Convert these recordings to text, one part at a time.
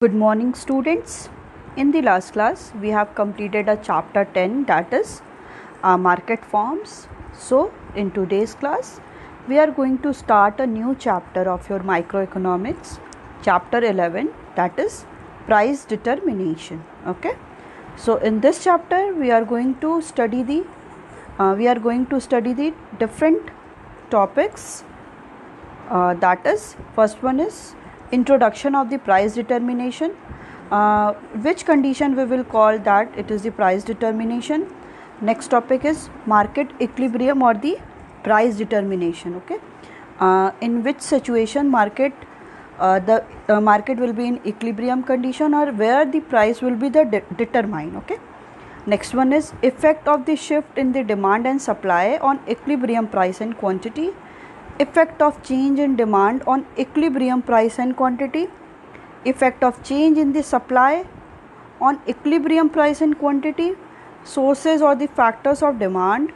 Good morning, students. In the last class, we have completed a chapter 10, that is market forms. So, in today's class, we are going to start a new chapter of your microeconomics, chapter 11, that is price determination. Okay. So, in this chapter, we are going to study the different topics. That is, first one is introduction of the price determination, which condition we will call that it is the price determination. Next topic is market equilibrium or the price determination. Okay, in which situation the market will be in equilibrium condition or where the price will be determined. Okay. Next one is effect of the shift in the demand and supply on equilibrium price and quantity. Effect of change in demand on equilibrium price and quantity. Effect of change in the supply on equilibrium price and quantity. Sources or the factors of demand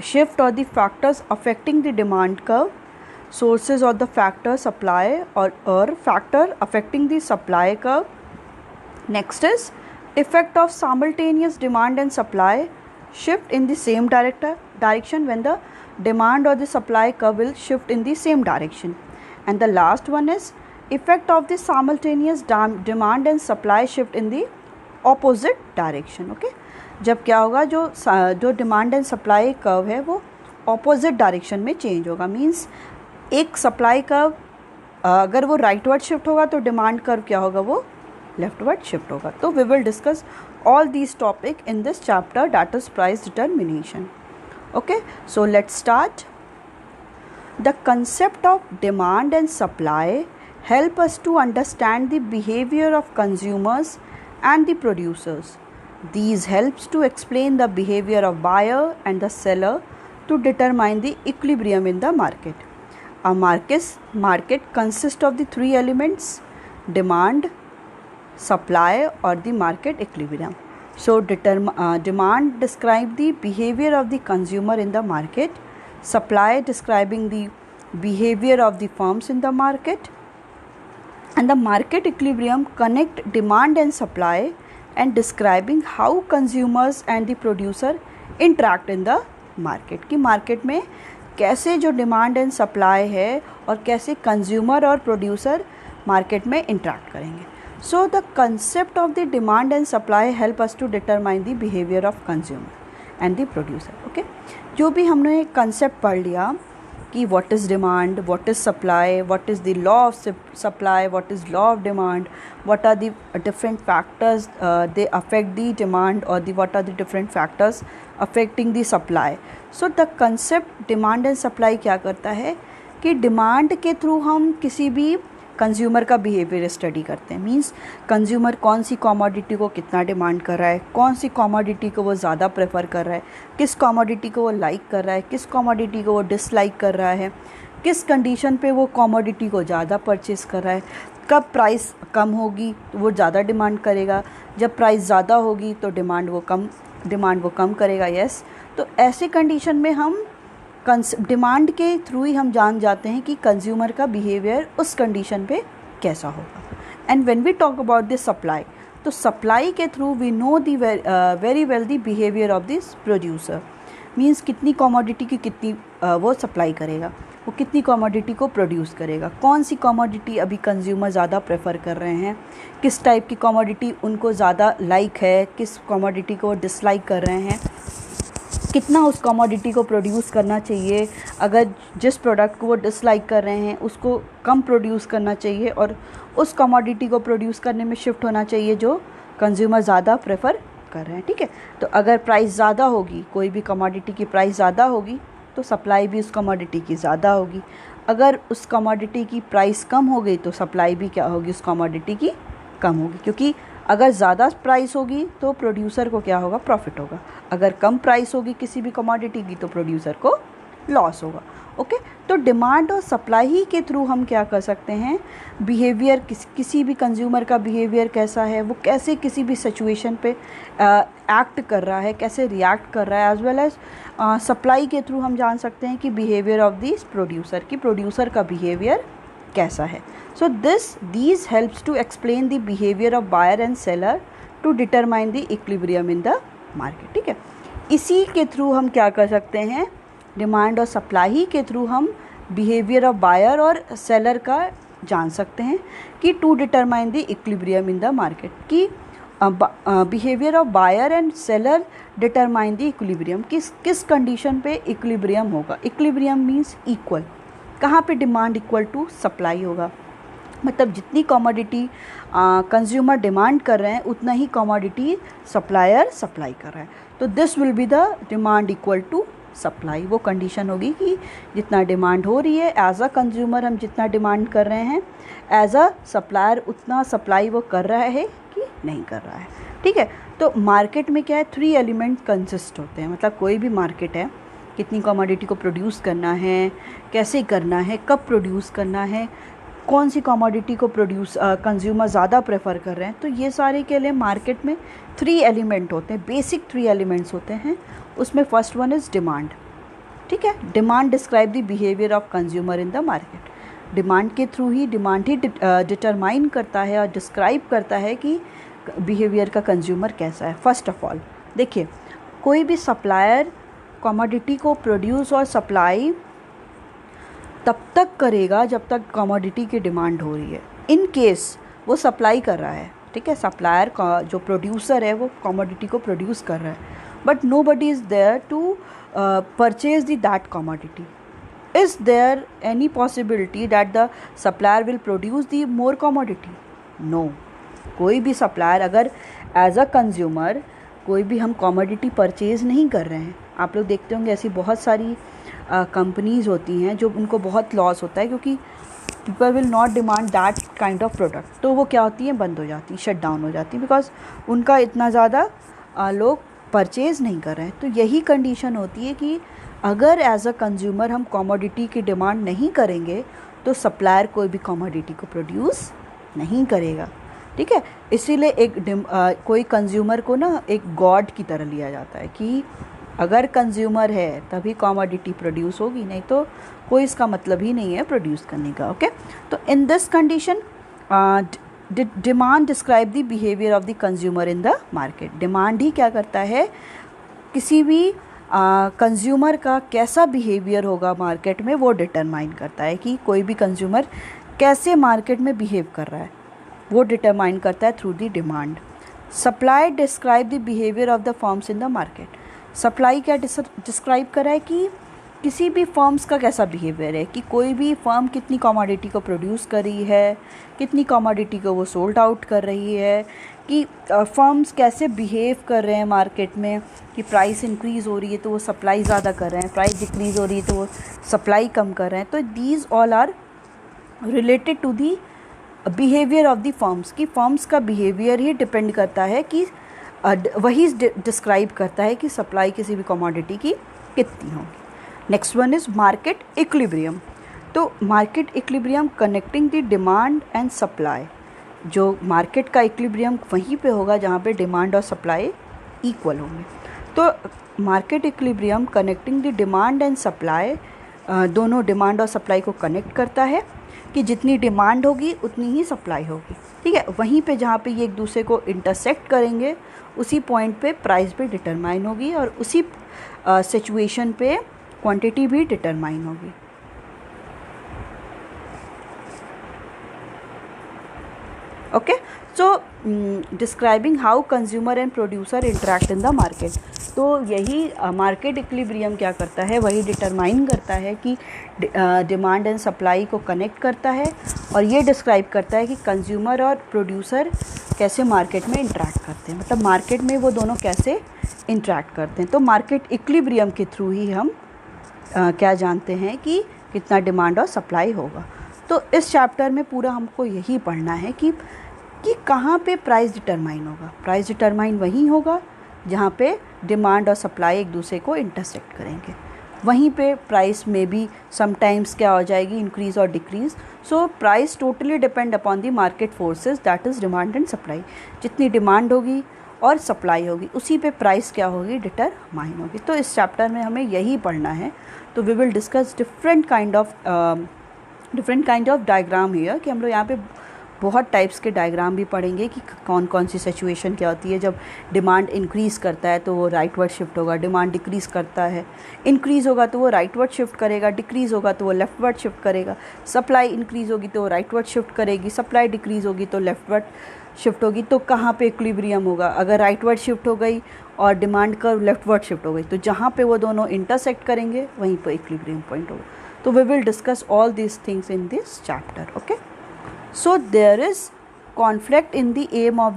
shift or the factors affecting the demand curve. Sources or the factor supply or factor affecting the supply curve. Next is effect of simultaneous demand and supply shift in the same direction when the demand or the supply curve will shift in the same direction. And the last one is effect of the simultaneous demand and supply shift in the opposite direction. Okay, जब क्या होगा, जो demand and supply curve है वो opposite direction में change होगा. Means एक supply curve अगर वो राइटवर्ड शिफ्ट होगा तो डिमांड कर्व क्या होगा, वो लेफ्टवर्ड शिफ्ट होगा. तो we will discuss all these topic in this chapter, that is price determination. Okay, so let's start. The concept of demand and supply help us to understand the behavior of consumers and the producers. These helps to explain the behavior of buyer and the seller to determine the equilibrium in the market. A market consists of the three elements: demand, supply or the market equilibrium. So demand describe the behavior of the consumer in the market, supply describing the behavior of the firms in the market, and the market equilibrium connect demand and supply and describing how consumers and the producer interact in the market. कि market में कैसे जो demand and supply है और कैसे consumer और producer market में interact करेंगे. So the concept of the demand and supply help us to determine the behavior of consumer and the producer. Okay, जो भी हमने concept पढ़ लिया कि what is demand, what is supply, what is the law of supply, what is law of demand, what are the different factors they affect the demand or what are the different factors affecting the supply. So the concept demand and supply क्या करता है कि demand के through हम किसी भी consumer का behaviour study करते हैं. मींस कंज्यूमर कौन सी कमोडिटी को कितना डिमांड कर रहा है, कौन सी कमोडिटी को वो ज़्यादा प्रेफर कर रहा है, किस कमोडिटी को वो लाइक कर रहा है, किस कमोडिटी को वो डिसलाइक कर रहा है, किस कंडीशन पे वो कमोडिटी को ज़्यादा परचेस कर रहा है, कब प्राइस कम होगी तो वो ज़्यादा डिमांड करेगा, जब प्राइस ज़्यादा होगी तो डिमांड वो कम करेगा. यस, तो ऐसे कंडीशन में हम डिमांड के थ्रू ही हम जान जाते हैं कि कंज्यूमर का बिहेवियर उस कंडीशन पे कैसा होगा. And when we talk about this supply, तो सप्लाई के through we know the very well the behaviour of this producer. Means कितनी कमोडिटी की कितनी वो सप्लाई करेगा, वो कितनी कमोडिटी को प्रोड्यूस करेगा, कौन सी कमोडिटी अभी कंज्यूमर ज़्यादा प्रेफर कर रहे हैं, किस टाइप की कमोडिटी उनको ज़्यादा लाइक है, किस कमोडिटी को डिसलाइक कर रहे हैं, कितना उस कमोडिटी को प्रोड्यूस करना चाहिए, अगर जिस प्रोडक्ट को वो डिसलाइक कर रहे हैं उसको कम प्रोड्यूस करना चाहिए और उस कमोडिटी को प्रोड्यूस करने में शिफ्ट होना चाहिए जो कंज्यूमर ज़्यादा प्रेफर कर रहे हैं. ठीक है, तो अगर प्राइस ज़्यादा होगी, कोई भी कमोडिटी की प्राइस ज़्यादा होगी तो सप्लाई भी उस कमोडिटी की ज़्यादा होगी. अगर उस कमोडिटी की प्राइस कम हो गई तो सप्लाई भी क्या होगी, उस कमोडिटी की कम होगी. क्योंकि अगर ज़्यादा प्राइस होगी तो प्रोड्यूसर को क्या होगा, प्रॉफिट होगा. अगर कम प्राइस होगी किसी भी कमोडिटी की तो प्रोड्यूसर को लॉस होगा. ओके, तो डिमांड और सप्लाई ही के थ्रू हम क्या कर सकते हैं, बिहेवियर किसी भी कंज्यूमर का बिहेवियर कैसा है, वो कैसे किसी भी सिचुएशन पे एक्ट कर रहा है, कैसे रिएक्ट कर रहा है, एज वेल एज सप्लाई के थ्रू हम जान सकते हैं कि बिहेवियर ऑफ दिस प्रोड्यूसर, की प्रोड्यूसर का बिहेवियर कैसा है. सो these helps to explain the behavior of buyer and seller to determine the equilibrium in the market. ठीक है, इसी के थ्रू हम क्या कर सकते हैं, डिमांड और सप्लाई के थ्रू हम बिहेवियर ऑफ बायर और सेलर का जान सकते हैं कि to determine the equilibrium in the market, कि behaviour of buyer and seller determine the equilibrium, किस कंडीशन पे इक्विलिब्रियम होगा. इक्विलिब्रियम मीन्स इक्वल, कहाँ पे डिमांड इक्वल टू सप्लाई होगा, मतलब जितनी कमोडिटी कंज्यूमर डिमांड कर रहे हैं उतना ही कमोडिटी सप्लायर सप्लाई कर रहा है. तो this will be the demand equal to supply. वो कंडीशन होगी कि जितना डिमांड हो रही है एज अ कंज्यूमर, हम जितना डिमांड कर रहे हैं, एज अ सप्लायर उतना सप्लाई वो कर रहा है कि नहीं कर रहा है. ठीक है, तो मार्केट में क्या है, 3 एलिमेंट कंसिस्ट होते हैं. मतलब कोई भी मार्केट है, कितनी कमोडिटी को प्रोड्यूस करना है, कैसे करना है, कब प्रोड्यूस करना है, कौन सी कमोडिटी को प्रोड्यूस कंज्यूमर ज़्यादा प्रेफर कर रहे हैं. तो ये सारे के लिए मार्केट में 3 एलिमेंट होते हैं, बेसिक 3 एलिमेंट्स होते हैं. उसमें फर्स्ट वन इज़ डिमांड. ठीक है, demand describe the behaviour of consumer in the market. Demand के थ्रू ही डिमांड ही डिटरमाइन करता है और डिस्क्राइब करता है कि बिहेवियर का कंज्यूमर कैसा है. फर्स्ट ऑफ ऑल देखिए, कोई भी सप्लायर कमोडिटी को प्रोड्यूस और सप्लाई तब तक करेगा जब तक कमोडिटी की डिमांड हो रही है. इन केस वो सप्लाई कर रहा है, ठीक है, सप्लायर का जो प्रोड्यूसर है वो कमोडिटी को प्रोड्यूस कर रहा है, but nobody is there to purchase that commodity. Is there any possibility that the supplier will produce the more commodity? No. कोई भी सप्लायर अगर एज अ कंज्यूमर कोई भी हम कमोडिटी परचेज़ नहीं कर रहे हैं, आप लोग देखते होंगे ऐसी बहुत सारी कंपनीज़ होती हैं जो उनको बहुत लॉस होता है क्योंकि people will not demand that kind of product, तो वो क्या होती हैं, बंद हो जाती, शट डाउन हो जाती, बिकॉज उनका इतना ज़्यादा लोग परचेज़ नहीं कर रहे हैं. तो यही कंडीशन होती है कि अगर एज अ कंज्यूमर हम कमोडिटी की डिमांड नहीं करेंगे तो सप्लायर कोई भी कमोडिटी को प्रोड्यूस नहीं करेगा. ठीक है, इसीलिए कोई कंज्यूमर को ना एक गॉड की तरह लिया जाता है कि अगर कंज्यूमर है तभी कमोडिटी प्रोड्यूस होगी, नहीं तो कोई इसका मतलब ही नहीं है प्रोड्यूस करने का. ओके, तो in this condition demand describe the behaviour of the consumer in the market. Demand ही क्या करता है, किसी भी कंज्यूमर का कैसा बिहेवियर होगा मार्केट में वो डिटरमाइन करता है कि कोई भी कंज्यूमर कैसे मार्केट में बिहेव कर रहा है, वो डिटरमाइन करता है through the demand. Supply describe the behaviour of the firms in the market. Supply क्या डिस्क्राइब कर रहा है कि किसी भी फर्म्स का कैसा बिहेवियर है, कि कोई भी फर्म कितनी कमोडिटी को प्रोड्यूस कर रही है, कितनी कमोडिटी को वो सोल्ड आउट कर रही है, कि फर्म्स कैसे बिहेव कर रहे हैं मार्केट में, कि प्राइस इंक्रीज़ हो रही है तो वो सप्लाई ज़्यादा कर रहे हैं, प्राइस डिक्रीज़ हो रही है तो वो सप्लाई कम कर रहे हैं. तो these all are related to the behaviour of the firms, की फर्म्स का बिहेवियर ही डिपेंड करता है कि वही डिस्क्राइब करता है कि सप्लाई किसी भी कमोडिटी की कितनी होगी. Next one is market equilibrium. तो market equilibrium connecting the demand and supply. जो मार्केट का इक्विलिब्रियम वहीं पे होगा जहाँ पे डिमांड और सप्लाई इक्वल होंगे. तो market equilibrium connecting the demand and supply, दोनों डिमांड और सप्लाई को कनेक्ट करता है कि जितनी डिमांड होगी उतनी ही सप्लाई होगी. ठीक है, वहीं पे जहाँ पे ये एक दूसरे को इंटरसेक्ट करेंगे उसी पॉइंट पे प्राइस भी डिटरमाइन होगी और उसी सिचुएशन पे क्वांटिटी भी डिटरमाइन होगी. Okay, so describing how consumer and producer interact in the market. तो यही मार्केट इक्विलिब्रियम क्या करता है, वही डिटरमाइन करता है कि डिमांड एंड सप्लाई को कनेक्ट करता है और ये डिस्क्राइब करता है कि कंज्यूमर और प्रोड्यूसर कैसे मार्केट में इंटरेक्ट करते हैं, मतलब मार्केट में वो दोनों कैसे इंटरेक्ट करते हैं. तो मार्केट इक्विलिब्रियम के थ्रू ही हम क्या जानते हैं कि कितना डिमांड और सप्लाई होगा. तो इस चैप्टर में पूरा हमको यही पढ़ना है कि कहाँ पे प्राइस डिटरमाइन होगा. प्राइस डिटरमाइन वहीं होगा जहाँ पे डिमांड और सप्लाई एक दूसरे को इंटरसेक्ट करेंगे, वहीं पे प्राइस में भी समटाइम्स क्या हो जाएगी, इंक्रीज़ और decrease. So price totally depend upon the market forces, that is demand and supply. जितनी डिमांड होगी और सप्लाई होगी उसी पे प्राइस क्या होगी, डिटरमाइन होगी. तो इस चैप्टर में हमें यही पढ़ना है. तो we will discuss different kind of different kind of diagram here, कि हम लोग यहाँ पे बहुत टाइप्स के डायग्राम भी पढ़ेंगे कि कौन कौन सी सिचुएशन क्या होती है। जब डिमांड इंक्रीज़ करता है तो वो राइटवर्ड शिफ्ट होगा, डिमांड डिक्रीज़ करता है, इंक्रीज़ होगा तो वो राइटवर्ड शिफ्ट करेगा, डिक्रीज़ होगा तो वो लेफ्टवर्ड शिफ्ट करेगा, सप्लाई इंक्रीज़ होगी तो वो राइटवर्ड शिफ्ट करेगी, सप्लाई डिक्रीज़ होगी तो लेफ्टवर्ड शिफ्ट होगी। तो कहाँ पे इक्विलिब्रियम होगा? अगर राइटवर्ड शिफ्ट हो गई और डिमांड कर्व लेफ्टवर्ड शिफ्ट हो गई, तो जहाँ पे वो दोनों इंटरसेक्ट करेंगे वहीं पर इक्विलिब्रियम पॉइंट होगा। तो we will discuss all these things in this chapter. Okay, so there is conflict in the aim of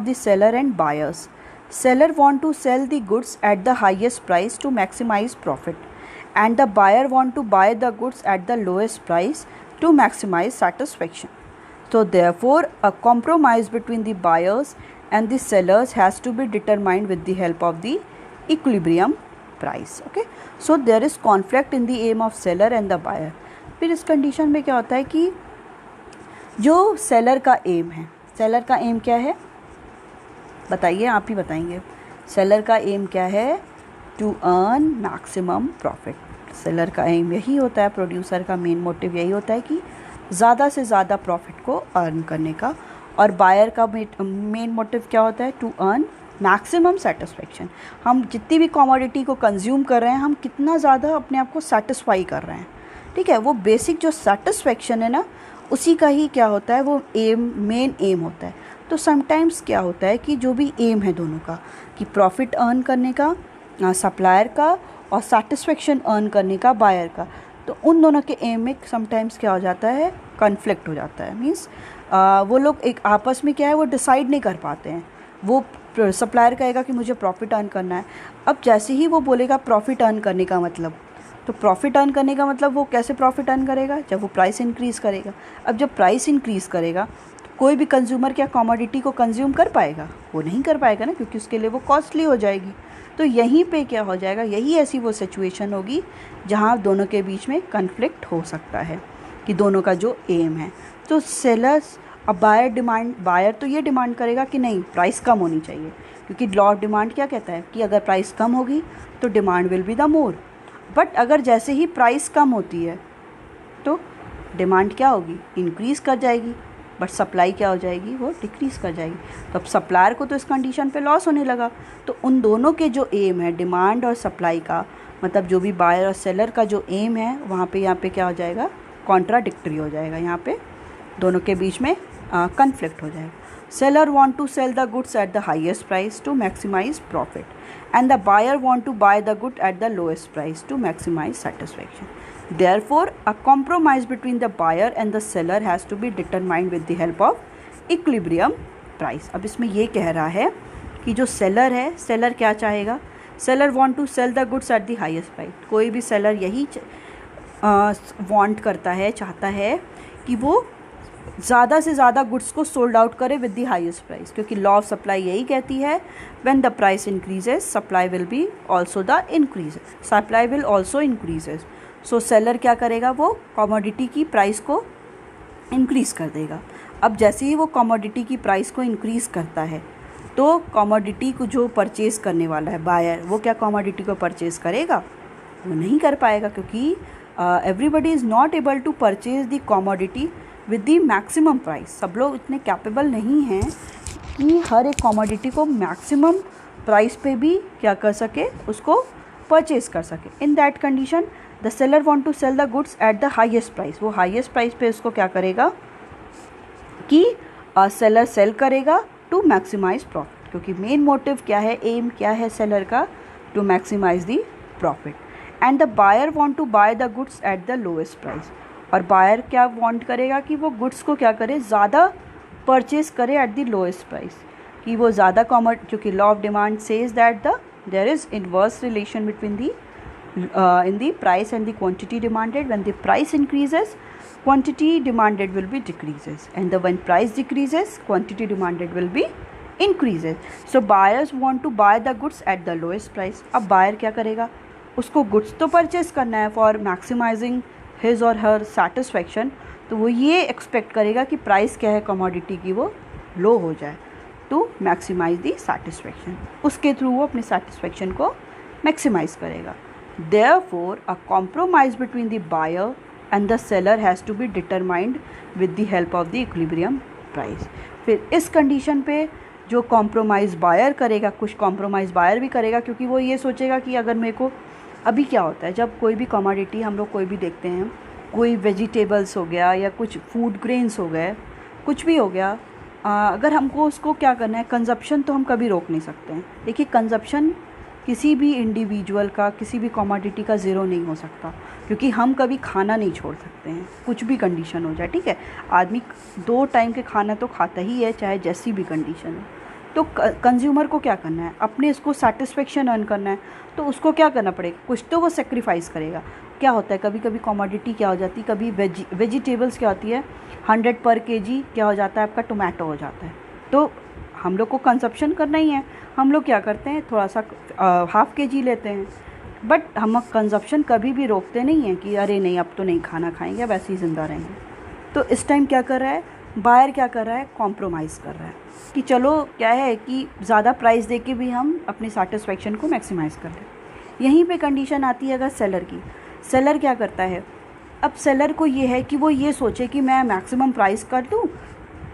the seller and buyers. Seller want to sell the goods at the highest price to maximize profit, and the buyer want to buy the goods at the lowest price to maximize satisfaction. So therefore a compromise between the buyers and the sellers has to be determined with the help of the equilibrium price. Okay, so there is conflict in the aim of seller and the buyer. फिर इस condition में क्या होता है कि जो seller का M है, सेलर का एम क्या है बताइए, आप ही बताएंगे। सेलर का एम क्या है? To earn maximum profit. Seller का एम यही होता है, प्रोड्यूसर का मेन मोटिव यही होता है कि ज़्यादा से ज़्यादा प्रॉफिट को अर्न करने का। और बायर का मेन मोटिव क्या होता है? To earn maximum satisfaction. हम जितनी भी कमोडिटी को कंज्यूम कर रहे हैं, हम कितना ज़्यादा अपने आप को सेटिस्फाई कर रहे हैं, ठीक है। वो बेसिक जो सेटिस्फेक्शन है ना, उसी का ही क्या होता है, वो एम, मेन एम होता है। तो समटाइम्स क्या होता है कि जो भी एम है दोनों का, कि प्रॉफिट अर्न करने का सप्लायर का और सेटिस्फेक्शन अर्न करने का बायर का, तो उन दोनों के एम में समटाइम्स क्या हो जाता है, कन्फ्लिक्ट हो जाता है। मीन्स वो लोग एक आपस में क्या है, वो डिसाइड नहीं कर पाते हैं। वो सप्लायर कहेगा कि मुझे प्रॉफिट अर्न करना है, अब जैसे ही वो बोलेगा प्रॉफिट अर्न करने का मतलब, तो प्रॉफिट अर्न करने का मतलब वो कैसे प्रॉफिट अर्न करेगा? जब वो प्राइस इंक्रीज़ करेगा। अब जब प्राइस इंक्रीज़ करेगा तो कोई भी कंज्यूमर क्या कमोडिटी को कंज्यूम कर पाएगा? वो नहीं कर पाएगा ना, क्योंकि उसके लिए वो कॉस्टली हो जाएगी। तो यहीं पे क्या हो जाएगा, यही ऐसी वो सिचुएशन होगी जहाँ दोनों के बीच में कन्फ्लिक्ट हो सकता है कि दोनों का जो एम है। तो सेलर्स, अब बायर तो ये डिमांड करेगा कि नहीं, प्राइस कम होनी चाहिए, क्योंकि लॉ ऑफ डिमांड क्या कहता है कि अगर प्राइस कम होगी तो demand will be the more. But अगर जैसे ही प्राइस कम होती है तो डिमांड क्या होगी, इंक्रीज़ कर जाएगी, बट सप्लाई क्या हो जाएगी, वो डिक्रीज़ कर जाएगी। तो अब सप्लायर को तो इस कंडीशन पे लॉस होने लगा। तो उन दोनों के जो एम है, डिमांड और सप्लाई का, मतलब जो भी बायर और सेलर का जो एम है, वहाँ पे यहाँ पे क्या हो जाएगा, कॉन्ट्राडिक्टरी हो जाएगा। यहाँ पे दोनों के बीच में कन्फ्लिक्ट हो जाएगा। Seller want to sell the goods at the highest price to maximize profit, and the buyer want to buy the good at the lowest price to maximize satisfaction. Therefore, a compromise between the buyer and the seller has to be determined with the help of equilibrium price. अब इसमें ये कह रहा है कि जो seller है, seller क्या चाहेगा? Seller want to sell the goods at the highest price. कोई भी सेलर यही वांट करता है, चाहता है कि वो ज़्यादा से ज़्यादा गुड्स को सोल्ड आउट करे विद द हाईएस्ट प्राइस, क्योंकि लॉ ऑफ सप्लाई यही कहती है when the price increases supply will be also the increase, supply will also increases. So seller क्या करेगा, वो कमोडिटी की प्राइस को इंक्रीज़ कर देगा। अब जैसे ही वो कमोडिटी की प्राइस को इंक्रीज़ करता है, तो कमोडिटी को जो परचेज़ करने वाला है बायर, वो क्या कमोडिटी को परचेज़ करेगा? वो नहीं कर पाएगा, क्योंकि everybody is not able to purchase the commodity with the maximum price. सब लोग इतने कैपेबल नहीं हैं कि हर एक कमोडिटी को मैक्सिमम प्राइस पे भी क्या कर सके, उसको परचेज कर सके। In that condition the seller want to sell the goods at the highest price. वो हाईएस्ट प्राइस पे उसको क्या करेगा कि सेलर सेल करेगा टू मैक्सिमाइज प्रॉफिट, क्योंकि मेन मोटिव क्या है, एम क्या है सेलर का, to maximise the profit. And the buyer want to buy the goods at the lowest price. और बायर क्या वांट करेगा कि वो गुड्स को क्या करे, ज़्यादा परचेज करे एट द लोएस्ट प्राइस, कि वो ज़्यादा क्योंकि law of demand says that there is inverse relation between the in the price and the quantity demanded. When the price increases, quantity demanded will be decreases, and when price decreases, quantity demanded will be increases. So buyers want to buy the goods at the lowest price. अब buyer क्या करेगा, उसको goods तो purchase करना है for maximizing his or her satisfaction, तो वो ये expect करेगा कि price क्या है commodity की, वो low हो जाए to maximize the satisfaction. उसके through वो अपने satisfaction को maximize करेगा. Therefore, a compromise between the buyer and the seller has to be determined with the help of the equilibrium price. फिर इस कंडीशन पे जो कॉम्प्रोमाइज़ बायर करेगा, कुछ कॉम्प्रोमाइज़ बायर भी करेगा, क्योंकि वो ये सोचेगा कि अगर मेरे को अभी क्या होता है जब कोई भी कमोडिटी हम लोग कोई भी देखते हैं, कोई वेजिटेबल्स हो गया या कुछ फूड ग्रेन्स हो गए, कुछ भी हो गया, अगर हमको उसको क्या करना है, कंजप्शन तो हम कभी रोक नहीं सकते हैं। देखिए, कंजप्शन किसी भी इंडिविजुअल का, किसी भी कमोडिटी का ज़ीरो नहीं हो सकता, क्योंकि हम कभी खाना नहीं छोड़ सकते हैं, कुछ भी कंडीशन हो जाए। ठीक है, आदमी 2 टाइम के खाना तो खाता ही है, चाहे जैसी भी कंडीशन हो। तो कंज्यूमर को क्या करना है, अपने इसको सेटिस्फेक्शन अर्न करना है, तो उसको क्या करना पड़ेगा, कुछ तो वो सेक्रीफाइस करेगा। क्या होता है, कभी कभी कमोडिटी क्या हो जाती है, कभी वेजिटेबल्स क्या होती है, 100 पर केजी क्या हो जाता है, आपका टोमेटो हो जाता है। तो हम लोग को कंजप्शन करना ही है, हम लोग क्या करते हैं, थोड़ा सा ½ केजी लेते हैं, बट हम कंजप्शन कभी भी रोकते नहीं हैं कि अरे नहीं अब तो नहीं खाना खाएंगे, अब ऐसे ही ज़िंदा रहेंगे। तो इस टाइम क्या कर रहा है बायर, क्या कर रहा है, कॉम्प्रोमाइज़ कर रहा है कि चलो क्या है कि ज़्यादा प्राइस दे के भी हम अपनी सेटिस्फेक्शन को मैक्सिमाइज़ कर लें। यहीं पे कंडीशन आती है अगर सेलर की। सेलर क्या करता है, अब सेलर को ये है कि वो ये सोचे कि मैं मैक्सिमम प्राइस कर दूँ,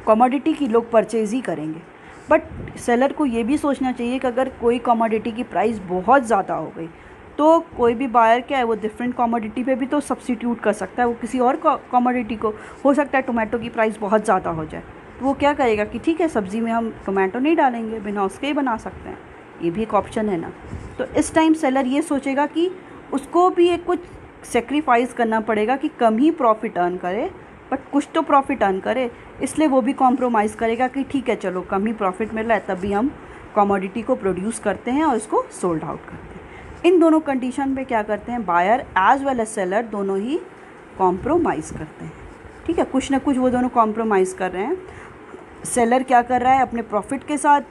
कमोडिटी की लोग परचेज़ ही करेंगे। बट सेलर को ये भी सोचना चाहिए कि अगर कोई कमोडिटी की प्राइस बहुत ज़्यादा हो गई तो कोई भी बायर क्या है, वो डिफरेंट कमोडिटी पे भी तो सब्स्टिट्यूट कर सकता है, वो किसी और कमोडिटी को, हो सकता है टोमेटो की प्राइस बहुत ज़्यादा हो जाए, तो वो क्या करेगा कि ठीक है सब्ज़ी में हम टोमेटो नहीं डालेंगे, बिना उसके ही बना सकते हैं, ये भी एक ऑप्शन है ना। तो इस टाइम सेलर ये सोचेगा कि उसको भी एक कुछ सेक्रीफाइस करना पड़ेगा कि कम ही प्रॉफिट अर्न करे, बट कुछ तो प्रॉफिट अर्न करे, इसलिए वो भी कॉम्प्रोमाइज़ करेगा कि ठीक है चलो कम ही प्रॉफिट मिल रहा है, तभी हम कमोडिटी को प्रोड्यूस करते हैं और इसको सोल्ड आउट करते हैं। इन दोनों कंडीशन पे क्या करते हैं, buyer as well as seller दोनों ही कॉम्प्रोमाइज़ करते हैं। ठीक है, कुछ ना कुछ वो दोनों कॉम्प्रोमाइज़ कर रहे हैं। सेलर क्या कर रहा है, अपने प्रॉफिट के साथ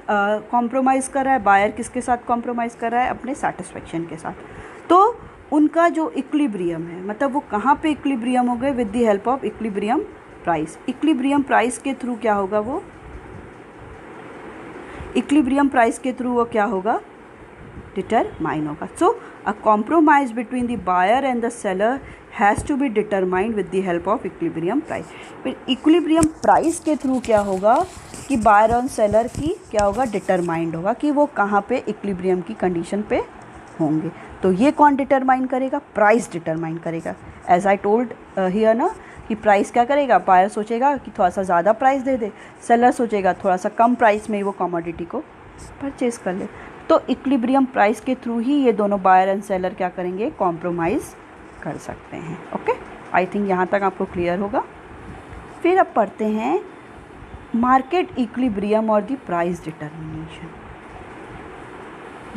कॉम्प्रोमाइज़ कर रहा है, बायर किसके साथ कॉम्प्रोमाइज़ कर रहा है, अपने सेटिस्फेक्शन के साथ। तो उनका जो इक्विलिब्रियम है, मतलब वो कहाँ पे इक्विलिब्रियम हो गए, with the help of equilibrium price. Equilibrium price के थ्रू क्या होगा, वो इक्विलिब्रियम प्राइस के थ्रू वो क्या होगा, डिटरमाइन होगा। So a compromise between the buyer and the seller has to be determined with the help of equilibrium price. फिर इक्विलिब्रियम प्राइस के थ्रू क्या होगा कि बायर और सेलर की क्या होगा, डिटरमाइंड होगा कि वो कहाँ पे इक्विलिब्रियम की कंडीशन पे होंगे। तो ये कौन डिटरमाइन करेगा, प्राइस डिटरमाइन करेगा। एज आई टोल्ड हियर ना कि प्राइस क्या करेगा, बायर सोचेगा कि थोड़ा सा ज़्यादा प्राइस दे दे, सेलर सोचेगा थोड़ा सा कम प्राइस में ही वो कमोडिटी को परचेज़ कर ले। तो इक्विलिब्रियम प्राइस के थ्रू ही ये दोनों बायर एंड सेलर क्या करेंगे, कॉम्प्रोमाइज़ कर सकते हैं। ओके, आई थिंक यहाँ तक आपको क्लियर होगा। फिर अब पढ़ते हैं मार्केट इक्विलिब्रियम और द प्राइस डिटर्मिनेशन।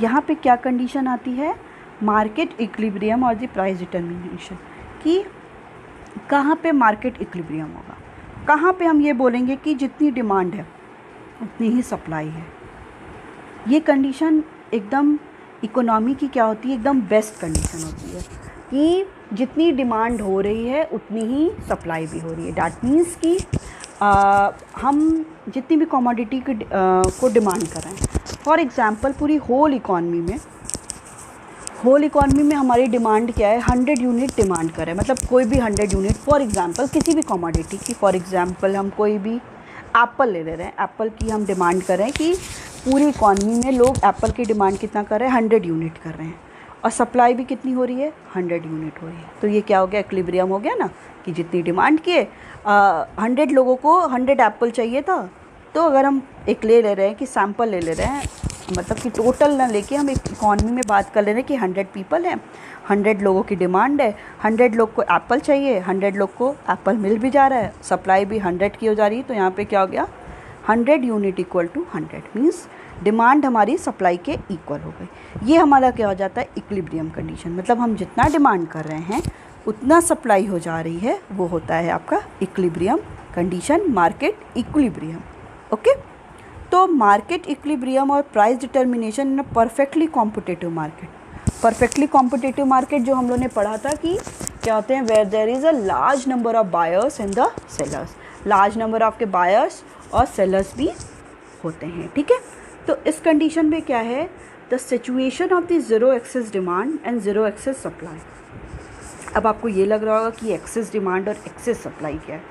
यहाँ पे क्या कंडीशन आती है, मार्केट इक्विलिब्रियम और द प्राइस डिटर्मिनेशन, कि कहाँ पे मार्केट इक्विलिब्रियम होगा, कहाँ पे हम ये बोलेंगे कि जितनी डिमांड है उतनी ही सप्लाई है। ये कंडीशन एकदम इकोनॉमी की क्या होती है, एकदम बेस्ट कंडीशन होती है कि जितनी डिमांड हो रही है उतनी ही सप्लाई भी हो रही है। डैट मीन्स कि हम जितनी भी कमोडिटी को डिमांड कर रहे हैं, फॉर एग्ज़ाम्पल पूरी होल इकॉनमी में हमारी डिमांड क्या है, 100 यूनिट डिमांड कर रहे हैं, मतलब कोई भी 100 यूनिट, फॉर एग्ज़ाम्पल किसी भी कमोडिटी की, फॉर एग्ज़ाम्पल हम कोई भी एप्पल ले रहे हैं, एप्पल की हम डिमांड कर रहे हैं कि पूरी इकॉनमी में लोग एप्पल की डिमांड कितना कर रहे हैं, 100 यूनिट कर रहे हैं, और सप्लाई भी कितनी हो रही है, 100 यूनिट हो रही है। तो ये क्या हो गया, इक्विलिब्रियम हो गया ना, कि जितनी डिमांड किए 100 लोगों को 100 एप्पल चाहिए था, तो अगर हम एक ले रहे हैं कि सैम्पल ले रहे हैं, मतलब कि टोटल ना लेके हम एक इकॉनमी में बात कर ले रहे हैं कि 100 पीपल हैं, 100 लोगों की डिमांड है, 100 लोग को एप्पल चाहिए, 100 लोग को एप्पल मिल भी जा रहा है, सप्लाई भी 100 की हो जा रही है। तो यहाँ पे क्या हो गया, 100 unit equal to 100 means demand हमारी सप्लाई के इक्वल हो गई। ये हमारा क्या हो जाता है, इक्विलिब्रियम कंडीशन, मतलब हम जितना डिमांड कर रहे हैं उतना सप्लाई हो जा रही है, वो होता है आपका equilibrium condition, market equilibrium. Okay, तो मार्केट इक्विलिब्रियम और price determination in a perfectly competitive market. Perfectly competitive market जो हम लोगों ने पढ़ा था कि क्या होते हैं, where there is a large number of buyers and the sellers, large number of के बायर्स और सेलर्स भी होते हैं। ठीक है, तो इस कंडीशन में क्या है, the situation of the zero excess demand and zero excess supply. अब आपको ये लग रहा होगा कि एक्सेस डिमांड और एक्सेस सप्लाई क्या है,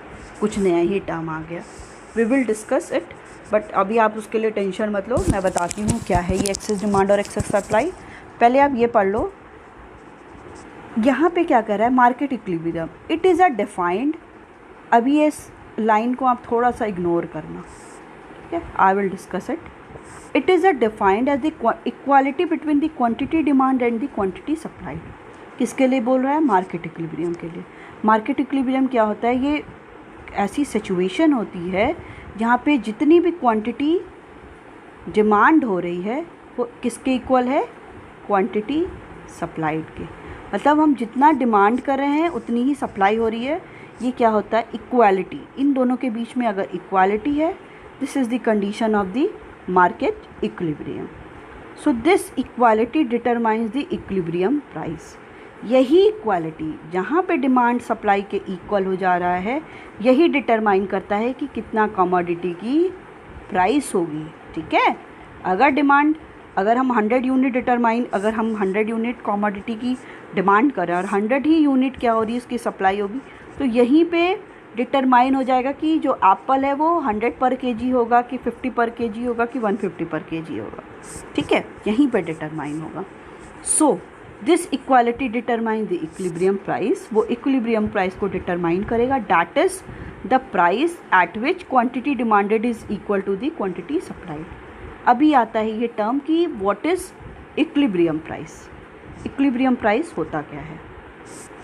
कुछ नया ही टर्म आ गया। We will discuss it, but अभी आप उसके लिए टेंशन मत लो, मैं बताती हूँ क्या है ये एक्सेस डिमांड और एक्सेस सप्लाई। पहले आप ये पढ़ लो, यहाँ पे क्या कर रहा है, market equilibrium, it is a defined, अभी इस लाइन को आप थोड़ा सा इग्नोर करना, ठीक है, I will discuss it. It is a defined as the equality between the quantity demand and the quantity supply. किसके लिए बोल रहा है, मार्केट इक्विलिब्रियम के लिए। मार्केट इक्विलिब्रियम क्या होता है, ये ऐसी सिचुएशन होती है जहाँ पे जितनी भी क्वांटिटी डिमांड हो रही है वो किसके इक्वल है, क्वांटिटी सप्लाइड के। मतलब हम जितना डिमांड कर रहे हैं उतनी ही सप्लाई हो रही है, ये क्या होता है, इक्वालिटी। इन दोनों के बीच में अगर इक्वालिटी है, this is the condition of the market equilibrium. So this equality determines the equilibrium price. यही इक्वालिटी जहाँ पे डिमांड सप्लाई के इक्वल हो जा रहा है, यही डिटरमाइन करता है कि कितना कमोडिटी की प्राइस होगी, ठीक है। अगर हम 100 यूनिट अगर हम 100 यूनिट कमोडिटी की डिमांड करें और 100 ही यूनिट क्या हो रही है, उसकी सप्लाई होगी, तो यहीं पे डिटरमाइन हो जाएगा कि जो एप्पल है वो 100 पर केजी होगा कि 50 पर केजी होगा कि 150 पर केजी होगा, ठीक है, यहीं पे डिटरमाइन होगा। So this equality determine the equilibrium price, वो इक्विलिब्रियम प्राइस को डिटरमाइन करेगा, that is the price at which quantity demanded is equal to the quantity supplied. अभी आता है ये टर्म कि what is equilibrium price. Equilibrium price होता क्या है,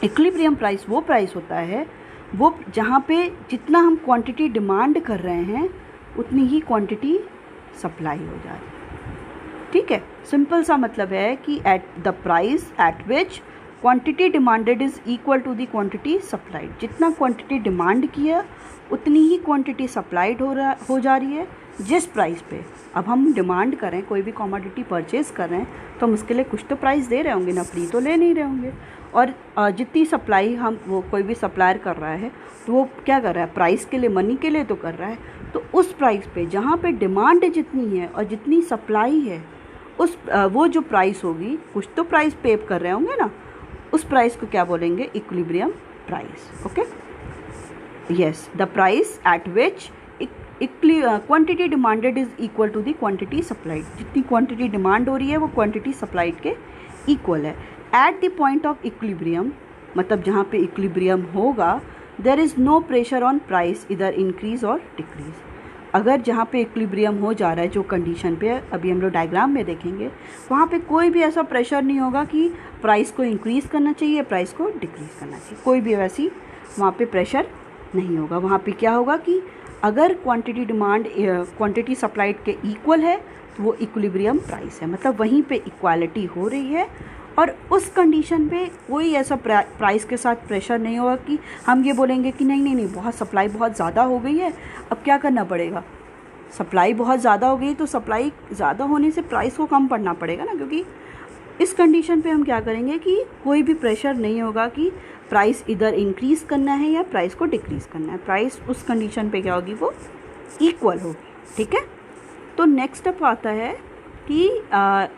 इक्विलिब्रियम प्राइस वो प्राइस होता है वो जहाँ पे जितना हम क्वांटिटी डिमांड कर रहे हैं उतनी ही क्वांटिटी सप्लाई हो जा रही है, ठीक है। सिंपल सा मतलब है कि at the price at which quantity demanded is equal to the quantity supplied. जितना क्वांटिटी डिमांड किया उतनी ही क्वांटिटी सप्लाइड हो जा रही है जिस प्राइस पे। अब हम डिमांड करें, कोई भी कमोडिटी परचेज़ कर रहे हैं तो हम उसके लिए कुछ तो प्राइस दे रहे होंगे ना, फ्री तो ले नहीं रहे होंगे। और जितनी सप्लाई हम वो कोई भी सप्लायर कर रहा है तो वो क्या कर रहा है, प्राइस के लिए, मनी के लिए तो कर रहा है। तो उस प्राइस पे जहाँ पे डिमांड जितनी है और जितनी सप्लाई है उस वो जो प्राइस होगी, कुछ तो प्राइस पे कर रहे होंगे ना, उस प्राइस को क्या बोलेंगे, equilibrium price, okay. Yes, the price at which quantity demanded is equal to the quantity supplied. जितनी क्वांटिटी डिमांड हो रही है वो क्वांटिटी सप्लाइड के इक्वल है। At the point of equilibrium, मतलब जहाँ पे इक्विलिब्रियम होगा, there is no pressure on price इधर इंक्रीज और डिक्रीज। अगर जहाँ पे इक्विलिब्रियम हो जा रहा है, जो कंडीशन पे अभी हम लोग डायग्राम में देखेंगे, वहाँ पे कोई भी ऐसा प्रेशर नहीं होगा कि प्राइस को इंक्रीज़ करना चाहिए, प्राइस को डिक्रीज़ करना चाहिए, कोई भी वैसी वहाँ पे प्रेशर नहीं होगा। वहाँ पे क्या होगा कि अगर क्वांटिटी डिमांड क्वांटिटी सप्लाइड के इक्वल है तो वो इक्विलिब्रियम प्राइस है, मतलब वहीं पे इक्वालिटी हो रही है। और उस कंडीशन पे कोई ऐसा प्राइस के साथ प्रेशर नहीं होगा कि हम ये बोलेंगे कि नहीं बहुत सप्लाई बहुत ज़्यादा हो गई है, अब क्या करना पड़ेगा, सप्लाई बहुत ज़्यादा हो गई तो सप्लाई ज़्यादा होने से प्राइस को कम पड़ना पड़ेगा ना। क्योंकि इस कंडीशन पे हम क्या करेंगे कि कोई भी प्रेशर नहीं होगा कि प्राइस इधर इंक्रीज़ करना है या प्राइस को डिक्रीज़ करना है। प्राइस उस कंडीशन पे क्या होगी, वो इक्वल होगी, ठीक है। तो नेक्स्ट अप आता है कि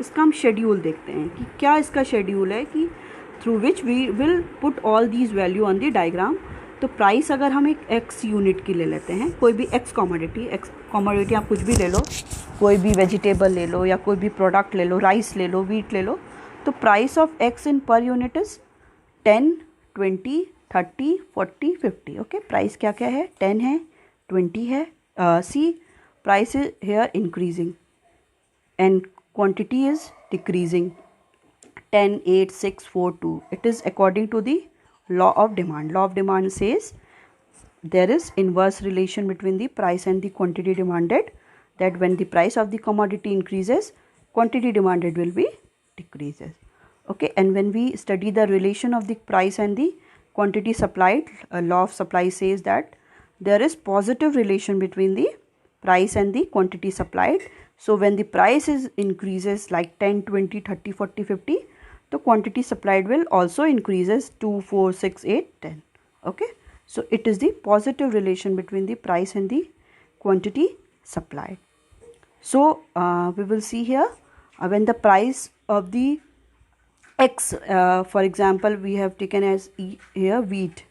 इसका हम शेड्यूल देखते हैं कि क्या इसका शेड्यूल है कि through which we will put all these value on the diagram. तो प्राइस अगर हम एक एक्स यूनिट की ले लेते हैं, कोई भी एक्स कमोडिटी आप कुछ भी ले लो, कोई भी वेजिटेबल ले लो या कोई भी प्रोडक्ट ले लो, राइस ले लो, वीट ले लो, तो price of x in per unit is 10, 20, 30, 40, 50। Okay, price क्या क्या है, 10 है, 20 है। See price is here increasing and quantity is decreasing, 10, 8, 6, 4, 2. It is according to the law of demand. Law of demand says there is inverse relation between the price and the quantity demanded, that when the price of the commodity increases, quantity demanded will be decreases. Okay, and when we study the relation of the price and the quantity supplied, law of supply says that there is positive relation between the price and the quantity supplied. So when the price is increases like 10, 20, 30, 40, 50, the quantity supplied will also increases 2, 4, 6, 8, 10. Okay, so it is the positive relation between the price and the quantity supplied. So we will see here when the price of the X, for example we have taken as here wheat,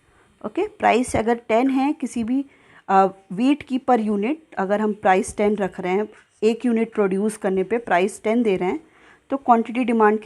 okay price अगर 10 है किसी भी wheat की per unit, अगर हम price 10 रख रहे हैं, एक यूनिट प्रोड्यूस करने पे प्राइस 10 दे रहे हैं, तो क्वांटिटी डिमांड